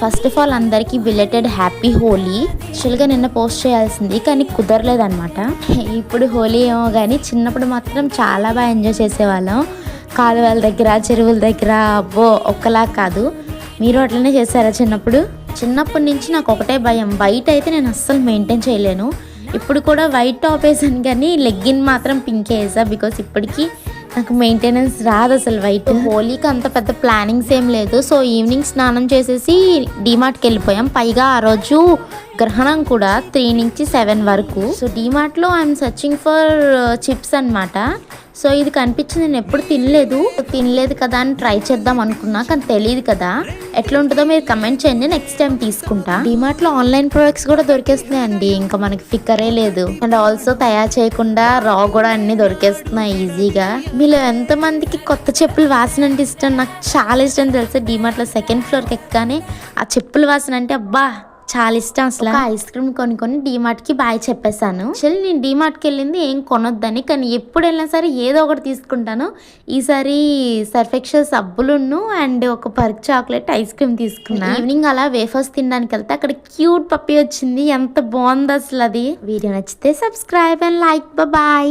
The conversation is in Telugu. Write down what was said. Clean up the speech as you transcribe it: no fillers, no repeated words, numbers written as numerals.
ఫస్ట్ ఆఫ్ ఆల్ అందరికీ బిలేటెడ్ హ్యాపీ హోలీ. యాక్చువల్గా నిన్న పోస్ట్ చేయాల్సింది కానీ కుదరలేదనమాట. ఇప్పుడు హోలీ ఏమో కానీ చిన్నప్పుడు మాత్రం చాలా బాగా ఎంజాయ్ చేసేవాళ్ళం. కాలువల దగ్గర, చెరువుల దగ్గర, అబ్బో ఒక్కలా కాదు. మీరు అట్లనే చేశారా చిన్నప్పుడు? చిన్నప్పటి నుంచి నాకు ఒకటే భయం, బయట అయితే నేను అస్సలు మెయింటైన్ చేయలేను. ఇప్పుడు కూడా వైట్ టాప్ వేసాను కానీ లెగ్గిన్ మాత్రం పింక్ వేసా, బికాస్ ఇప్పటికీ నాకు మెయింటెనెన్స్ రాదు అసలు వైట్. హోలీకి అంత పెద్ద ప్లానింగ్స్ ఏం లేదు. సో ఈవినింగ్ స్నానం చేసేసి డీమార్ట్కి వెళ్ళిపోయాం. పైగా ఆ రోజు గ్రహణం కూడా 3 నుంచి 7 వరకు. సో డీమార్ట్లో ఐఎమ్ సర్చింగ్ ఫర్ చిప్స్ అనమాట. సో ఇది కనిపించింది, నేను ఎప్పుడు తినలేదు కదా అని ట్రై చేద్దాం అనుకున్నా, కానీ తెలియదు కదా ఎట్లా ఉంటుందో మీరు కమెంట్ చేయండి, నెక్స్ట్ టైం తీసుకుంటా. డీమార్ట్లో ఆన్లైన్ ప్రొడక్ట్స్ కూడా దొరికేస్తున్నాయండి, ఇంకా మనకి ఫికరే లేదు. అండ్ ఆల్సో తయారు చేయకుండా రా కూడా అన్ని దొరికేస్తున్నాయి ఈజీగా. మీలో ఎంతమందికి కొత్త చెప్పులు వాసన అంటే ఇష్టం? నాకు చాలా ఇష్టం తెలుసా. డీమార్ట్లో 2nd ఫ్లోర్కి ఎక్కగానే ఆ చెప్పుల వాసన అంటే అబ్బా చాలా ఇష్టం. అసలు ఐస్ క్రీమ్ కొని డీమార్ట్కి బాయ్ చెప్పేశాను. యాక్చువల్లీ నేను డీమార్ట్కి వెళ్ళింది ఏం కొనొద్దని, కానీ ఎప్పుడు వెళ్ళినా సరే ఏదో ఒకటి తీసుకుంటాను. ఈసారి సర్ఫెక్షల్ సబ్బులును అండ్ ఒక పర్క్ చాక్లెట్ ఐస్ క్రీమ్ తీసుకున్నా. ఈవినింగ్ అలా వేఫర్స్ తినడానికి వెళ్తే అక్కడ క్యూట్ పప్పి వచ్చింది, ఎంత బాగుంది అసలు అది. వీడియో నచ్చితే సబ్స్క్రైబ్ అండ్ లైక్. బాయ్.